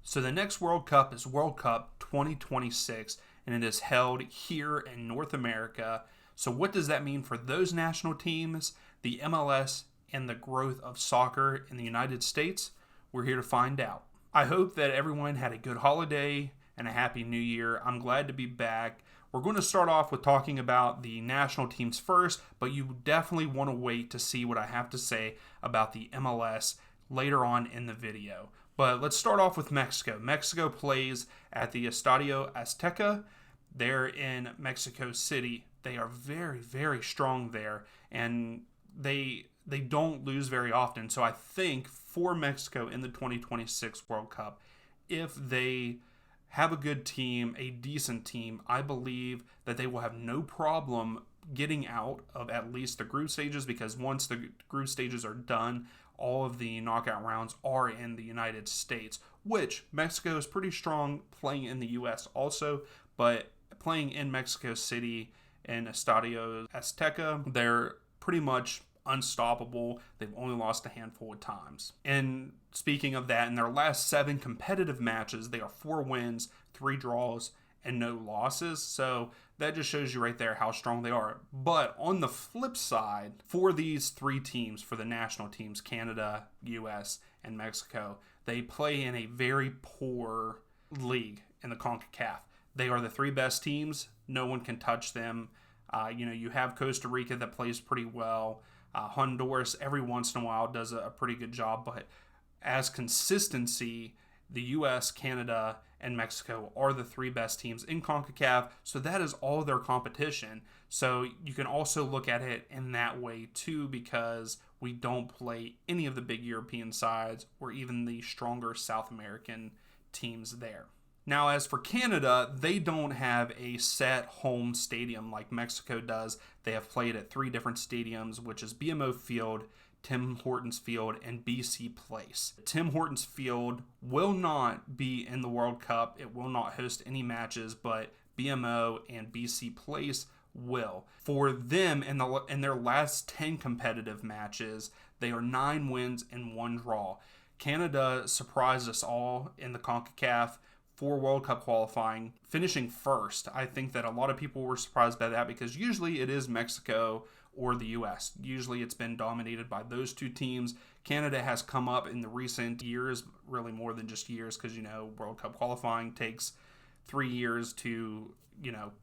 So the next World Cup is World Cup 2026, and it is held here in North America. So what does that mean for those national teams, the MLS, and the growth of soccer in the United States? We're here to find out. I hope that everyone had a good holiday and a happy new year. I'm glad to be back. We're going to start off with talking about the national teams first, but you definitely want to wait to see what I have to say about the MLS later on in the video. But let's start off with Mexico. Mexico plays at the Estadio Azteca. They're in Mexico City. They are very, very strong there, and they don't lose very often. So I think for Mexico in the 2026 World Cup, if they have a good team, a decent team, I believe that they will have no problem getting out of at least the group stages, because once the group stages are done, all of the knockout rounds are in the United States, which Mexico is pretty strong playing in the U.S. also, but playing in Mexico City and Estadio Azteca, they're pretty much unstoppable. They've only lost a handful of times. And speaking of that, in their last 7 competitive matches, they are 4 wins, 3 draws, and no losses. So that just shows you right there how strong they are. But on the flip side, for these 3 teams, for the national teams, Canada, US, and Mexico, they play in a very poor league in the CONCACAF. They are the 3 best teams. No one can touch them. You have Costa Rica that plays pretty well. Honduras every once in a while does a pretty good job, but as consistency, the US, Canada, and Mexico are the 3 best teams in CONCACAF, so that is all their competition. So you can also look at it in that way too, because we don't play any of the big European sides or even the stronger South American teams there. Now, as for Canada, they don't have a set home stadium like Mexico does. They have played at 3 different stadiums, which is BMO Field, Tim Hortons Field, and BC Place. Tim Hortons Field will not be in the World Cup. It will not host any matches, but BMO and BC Place will. For them, in their last 10 competitive matches, they are 9 wins and 1 draw. Canada surprised us all in the CONCACAF for World Cup qualifying, finishing first. I think that a lot of people were surprised by that, because usually it is Mexico or the US. Usually it's been dominated by those 2 teams. Canada has come up in the recent years, really more than just years, because, World Cup qualifying takes 3 years to,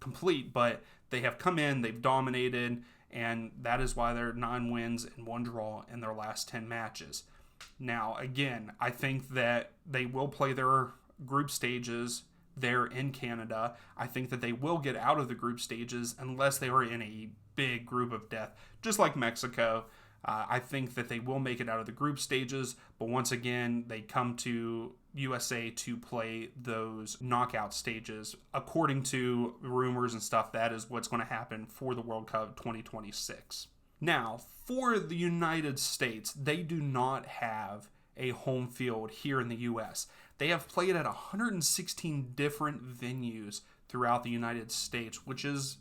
complete, but they have come in, they've dominated, and that is why they're 9 wins and 1 draw in their last 10 matches. Now, again, I think that they will play their group stages there in Canada. I think that they will get out of the group stages unless they are in a big group of death, just like Mexico. I think that they will make it out of the group stages, but once again, they come to USA to play those knockout stages. According to rumors and stuff, that is what's going to happen for the World Cup 2026. Now, for the United States, they do not have a home field here in the U.S. They have played at 116 different venues throughout the United States, which is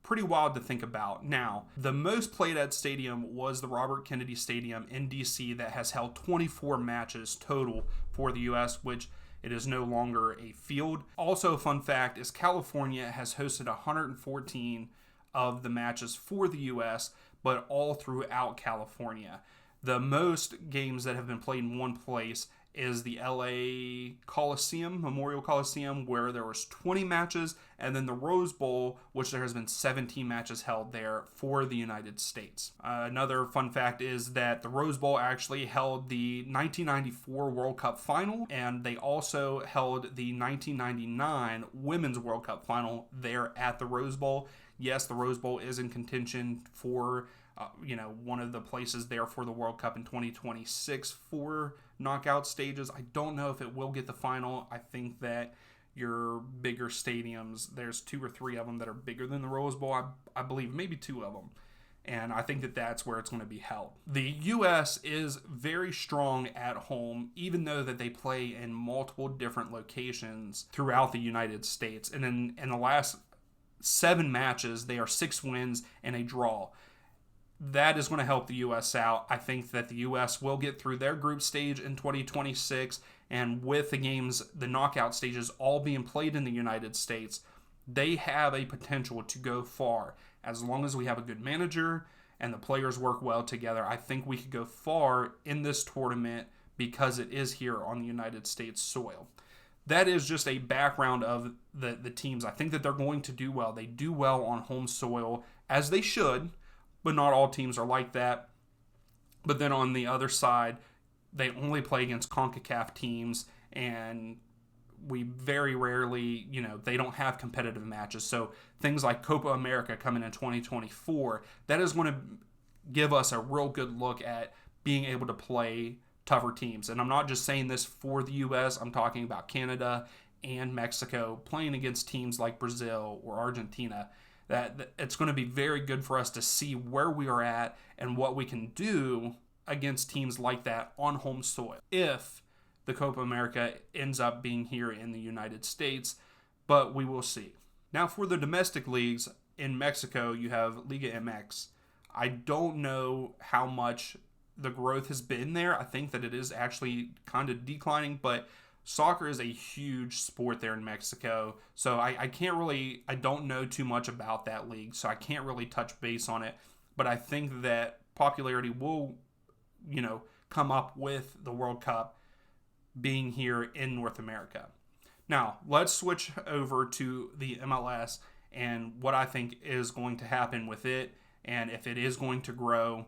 pretty wild to think about. Now, the most played at stadium was the Robert Kennedy Stadium in D.C. that has held 24 matches total for the U.S., which it is no longer a field. Also, a fun fact is California has hosted 114 of the matches for the U.S., but all throughout California. The most games that have been played in one place is the LA Coliseum, Memorial Coliseum, where there was 20 matches, and then the Rose Bowl, which there has been 17 matches held there for the United States. Another fun fact is that the Rose Bowl actually held the 1994 World Cup final, and they also held the 1999 Women's World Cup final there at the Rose Bowl. Yes, the Rose Bowl is in contention for one of the places there for the World Cup in 2026 for knockout stages. I don't know if it will get the final. I think that your bigger stadiums, there's 2 or 3 of them that are bigger than the Rose Bowl. I believe maybe 2 of them. And I think that that's where it's going to be held. The U.S. is very strong at home, even though that they play in multiple different locations throughout the United States. And in the last 7 matches, they are 6 wins and a draw. that is going to help the U.S. out. I think that the U.S. will get through their group stage in 2026, and with the games, the knockout stages all being played in the United States, they have a potential to go far. As long as we have a good manager and the players work well together, I think we could go far in this tournament because it is here on the United States soil. That is just a background of the teams. I think that they're going to do well. They do well on home soil, as they should, but not all teams are like that. But then on the other side, they only play against CONCACAF teams, and we very rarely, they don't have competitive matches. So things like Copa America coming in 2024, that is going to give us a real good look at being able to play tougher teams. And I'm not just saying this for the U.S., I'm talking about Canada and Mexico playing against teams like Brazil or Argentina. That it's going to be very good for us to see where we are at and what we can do against teams like that on home soil if the Copa America ends up being here in the United States, but we will see. Now for the domestic leagues, in Mexico you have Liga MX. I don't know how much the growth has been there. I think that it is actually kind of declining, but soccer is a huge sport there in Mexico, so I don't know too much about that league, so I can't really touch base on it, but I think that popularity will, come up with the World Cup being here in North America. Now, let's switch over to the MLS and what I think is going to happen with it, and if it is going to grow,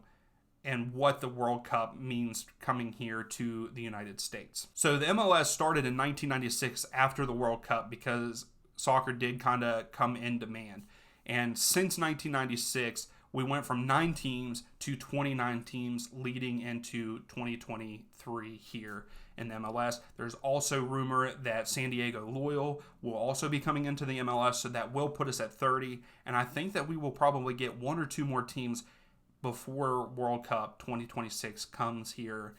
and what the World Cup means coming here to the United States. So the MLS started in 1996 after the World Cup because soccer did kind of come in demand. And since 1996, we went from 9 teams to 29 teams leading into 2023 here in the MLS. There's also rumor that San Diego Loyal will also be coming into the MLS, so that will put us at 30. And I think that we will probably get 1 or 2 more teams before World Cup 2026 comes here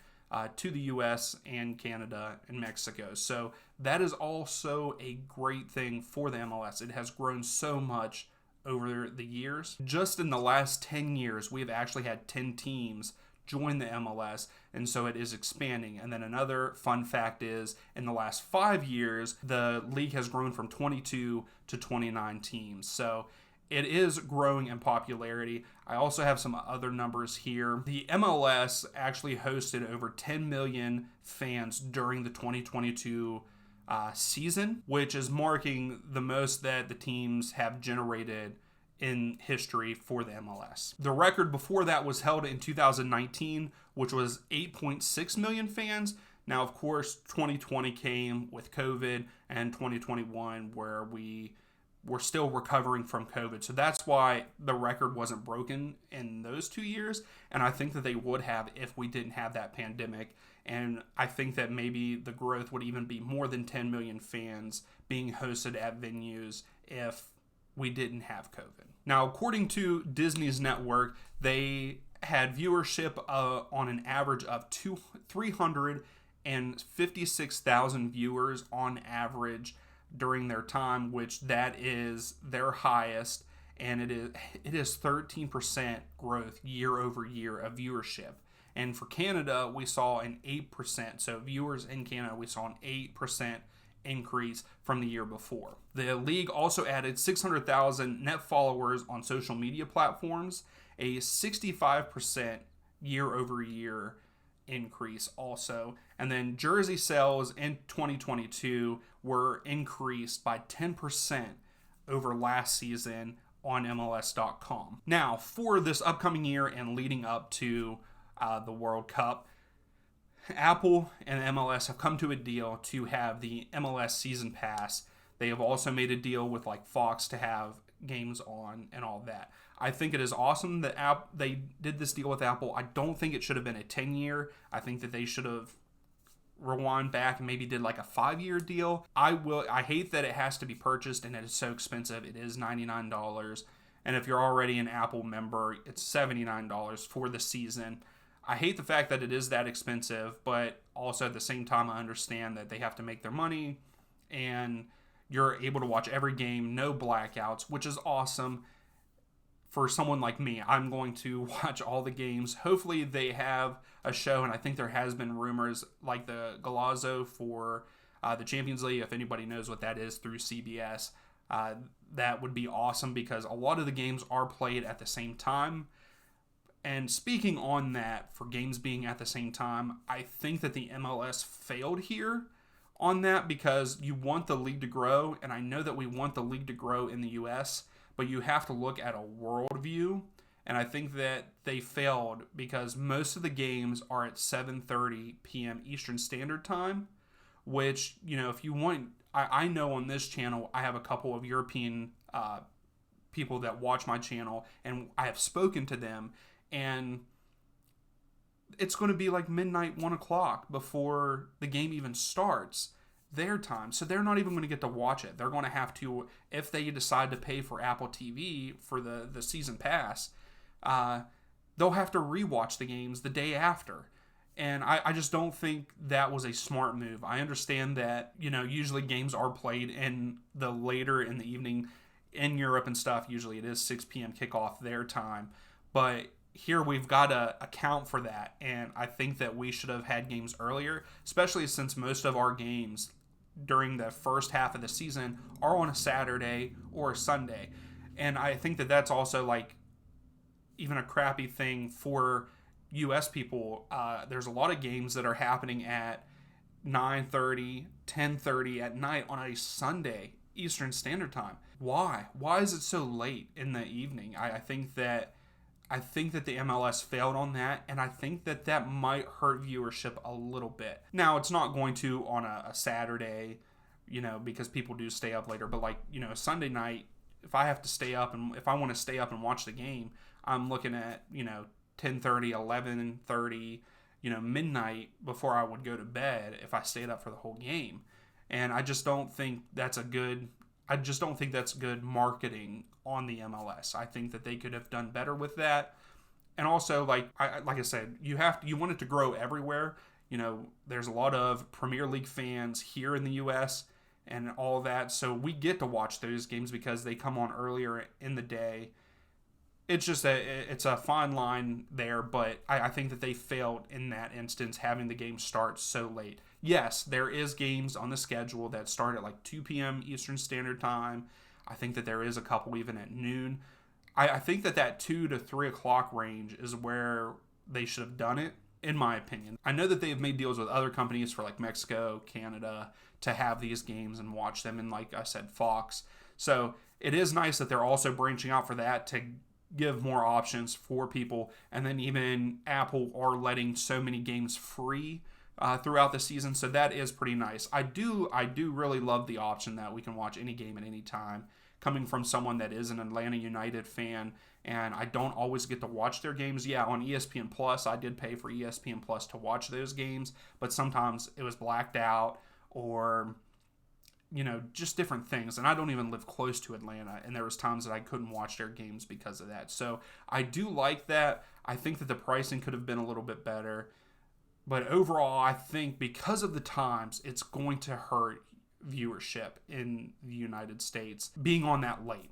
to the U.S. and Canada and Mexico. So that is also a great thing for the MLS. It has grown so much over the years. Just in the last 10 years, we've actually had 10 teams join the MLS, and so it is expanding. And then another fun fact is, in the last 5 years, the league has grown from 22 to 29 teams. So it is growing in popularity. I also have some other numbers here. The MLS actually hosted over 10 million fans during the 2022 season, which is marking the most that the teams have generated in history for the MLS. The record before that was held in 2019, which was 8.6 million fans. Now, of course, 2020 came with COVID, and 2021 where we're still recovering from COVID. So that's why the record wasn't broken in those 2 years. And I think that they would have if we didn't have that pandemic. And I think that maybe the growth would even be more than 10 million fans being hosted at venues if we didn't have COVID. Now, according to Disney's network, they had viewership on an average of 356,000 viewers on average during their time, which that is their highest, and it is 13% growth year over year of viewership. And for Canada, we saw an 8%. So viewers in Canada, we saw an 8% increase from the year before. The league also added 600,000 net followers on social media platforms, a 65% year over year increase also. And then jersey sales in 2022 were increased by 10% over last season on MLS.com. Now, for this upcoming year and leading up to the World Cup, Apple and MLS have come to a deal to have the MLS season pass. They have also made a deal with like Fox to have games on and all that. I think it is awesome that they did this deal with Apple. I don't think it should have been a 10-year. I think that they should have rewind back and maybe did like a 5-year deal. I hate that it has to be purchased and it is so expensive. It is $99. And if you're already an Apple member, it's $79 for the season. I hate the fact that it is that expensive, but also at the same time, I understand that they have to make their money and you're able to watch every game, no blackouts, which is awesome. for someone like me, I'm going to watch all the games. Hopefully they have a show, and I think there has been rumors like the Golazo for the Champions League, if anybody knows what that is, through CBS. That would be awesome because a lot of the games are played at the same time. And speaking on that, for games being at the same time, I think that the MLS failed here on that because you want the league to grow, and I know that we want the league to grow in the US, but you have to look at a world view, and I think that they failed because most of the games are at 7:30 p.m. Eastern Standard Time, which, if you want, I know on this channel I have a couple of European people that watch my channel, and I have spoken to them, and it's going to be like midnight, 1 o'clock before the game even starts their time. So they're not even going to get to watch it. They're going to have to, if they decide to pay for Apple TV for the season pass, they'll have to rewatch the games the day after. And I just don't think that was a smart move. I understand that, usually games are played in the later in the evening in Europe and stuff. Usually it is 6 p.m. kickoff their time. But here we've got to account for that, and I think that we should have had games earlier, especially since most of our games during the first half of the season are on a Saturday or a Sunday. And I think that that's also like even a crappy thing for US people. There's a lot of games that are happening at 9:30, 10:30 at night on a Sunday Eastern Standard Time. Why is it so late in the evening? I think that the MLS failed on that, and I think that might hurt viewership a little bit. Now, it's not going to on a Saturday, because people do stay up later, but Sunday night, if I have to stay up and if I want to stay up and watch the game, I'm looking at, 10:30, 11:30, midnight before I would go to bed if I stayed up for the whole game. And I just don't think that's good marketing on the MLS. I think that they could have done better with that. And also, like I said, you want it to grow everywhere. There's a lot of Premier League fans here in the US and all that, so we get to watch those games because they come on earlier in the day. It's just it's a fine line there, but I think that they failed in that instance, having the game start so late. Yes, there is games on the schedule that start at like 2 p.m. Eastern Standard Time. I think that there is a couple even at noon. I think that 2 to 3 o'clock range is where they should have done it, in my opinion. I know that they have made deals with other companies for like Mexico, Canada, to have these games and watch them, and like I said, Fox. So it is nice that they're also branching out for that to give more options for people. And then even Apple are letting so many games free throughout the season, so that is pretty nice. I do really love the option that we can watch any game at any time. Coming from someone that is an Atlanta United fan, and I don't always get to watch their games. Yeah, on ESPN Plus, I did pay for ESPN Plus to watch those games, but sometimes it was blacked out or just different things. And I don't even live close to Atlanta, and there was times that I couldn't watch their games because of that. So I do like that. I think that the pricing could have been a little bit better. But overall, I think because of the times, it's going to hurt viewership in the United States being on that late.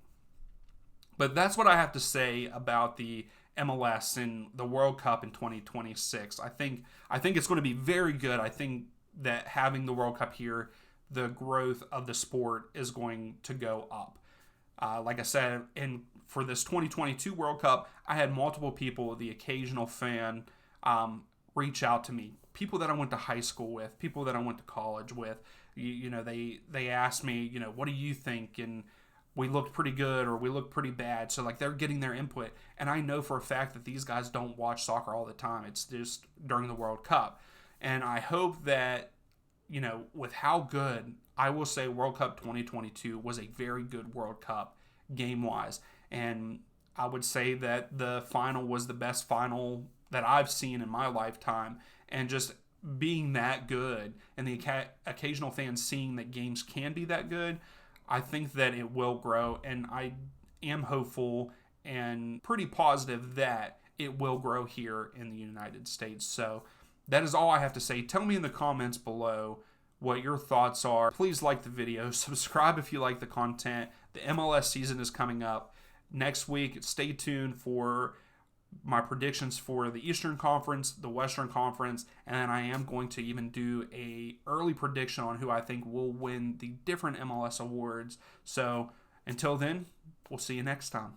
But that's what I have to say about the MLS and the World Cup in 2026. I think it's going to be very good. I think that having the World Cup here, the growth of the sport is going to go up. Like I said, and for this 2022 World Cup, I had multiple people, the occasional fan, reach out to me. People that I went to high school with, people that I went to college with. They asked me, what do you think? And we looked pretty good or we looked pretty bad. So like they're getting their input. And I know for a fact that these guys don't watch soccer all the time. It's just during the World Cup. And I hope that, with how good, I will say World Cup 2022 was a very good World Cup game-wise. And I would say that the final was the best final that I've seen in my lifetime. And just being that good and the occasional fans seeing that games can be that good, I think that it will grow. And I am hopeful and pretty positive that it will grow here in the United States. So that is all I have to say. Tell me in the comments below what your thoughts are. Please like the video. Subscribe if you like the content. The MLS season is coming up. Next week, stay tuned for my predictions for the Eastern Conference, the Western Conference, and then I am going to even do a early prediction on who I think will win the different MLS awards. So until then, we'll see you next time.